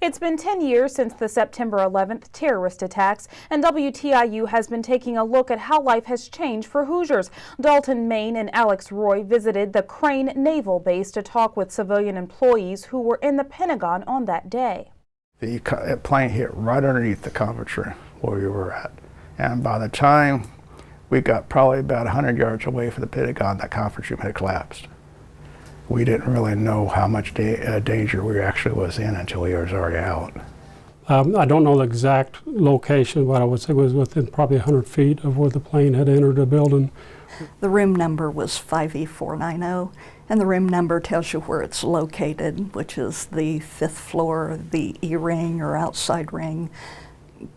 It's been 10 years since the September 11th terrorist attacks, and WTIU has been taking a look at how life has changed for Hoosiers. Dalton Main and Alex Roy visited the Crane Naval Base to talk with civilian employees who were in the Pentagon on that day. The plane hit right underneath the conference room where we were at, and by the time we got probably about 100 yards away from the Pentagon, that conference room had collapsed. We didn't really know how much danger we actually was in until we was already out. I don't know the exact location, but I would say it was within probably 100 feet of where the plane had entered the building. The room number was 5E490, and the room number tells you where it's located, which is the 5th floor, the E-ring or outside ring.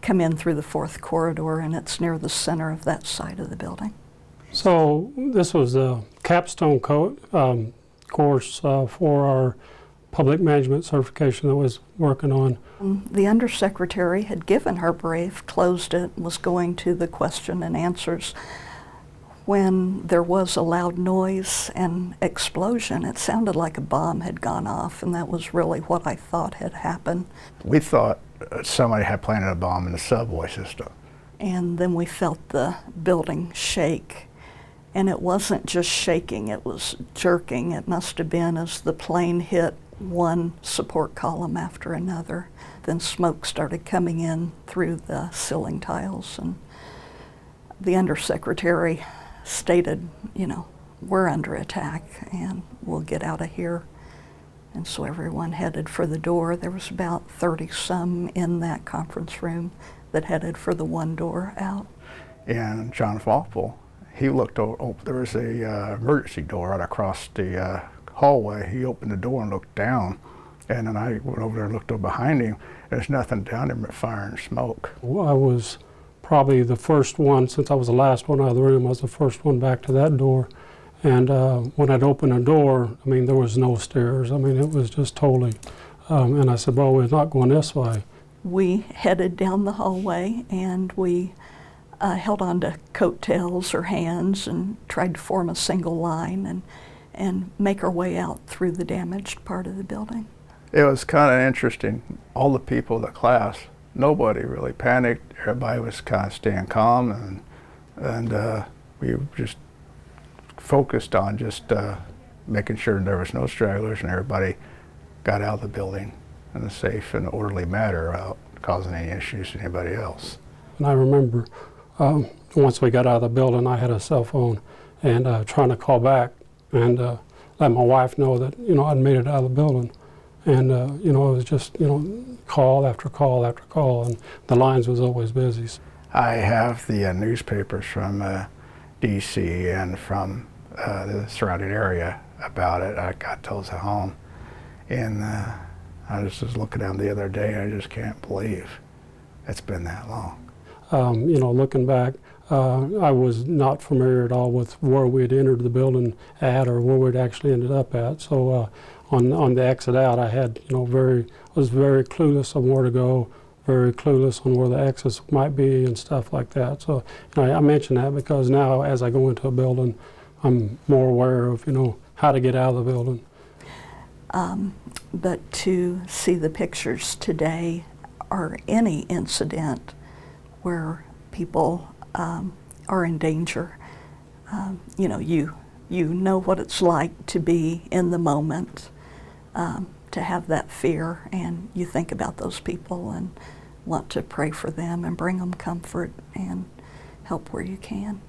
Come in through the 4th corridor, and it's near the center of that side of the building. So this was a capstone course for our public management certification that was working on. The undersecretary had given her brief, closed it, was going to the question and answers. When there was a loud noise and explosion, it sounded like a bomb had gone off, and that was really what I thought had happened. We thought somebody had planted a bomb in the subway system. And then we felt the building shake. And it wasn't just shaking, it was jerking. It must have been as the plane hit one support column after another. Then smoke started coming in through the ceiling tiles. And the undersecretary stated, you know, we're under attack and we'll get out of here. And so everyone headed for the door. There was about 30-some in that conference room that headed for the one door out. And John Falkville, he looked over, there was a emergency door right across the hallway. He opened the door and looked down, and then I went over there and looked over behind him. There's nothing down there but fire and smoke. Well, I was probably the first one, since I was the last one out of the room, I was the first one back to that door. And when I'd opened the door, I mean, there was no stairs. I mean, it was just totally, and I said, well, we're not going this way. We headed down the hallway, and we held on to coattails or hands and tried to form a single line and make our way out through the damaged part of the building. It was kind of interesting. All the people in the class, nobody really panicked. Everybody was kind of staying calm, and we just focused on just making sure there was no stragglers and everybody got out of the building in a safe and orderly manner without causing any issues to anybody else. And I remember once we got out of the building, I had a cell phone and trying to call back and let my wife know that, you know, I'd made it out of the building. And, you know, it was just, you know, call after call after call, and the lines was always busy. I have the newspapers from D.C. and from the surrounding area about it. I got those at home. And I just was looking down the other day, and I just can't believe it's been that long. You know, looking back, I was not familiar at all with where we had entered the building at or where we'd actually ended up at. So on the exit out, I had, you know, was very clueless on where to go, very clueless on where the exits might be and stuff like that. So, you know, I mention that because now as I go into a building, I'm more aware of, you know, how to get out of the building. But to see the pictures today or any incident where people are in danger, you know, you know what it's like to be in the moment, to have that fear, and you think about those people and want to pray for them and bring them comfort and help where you can.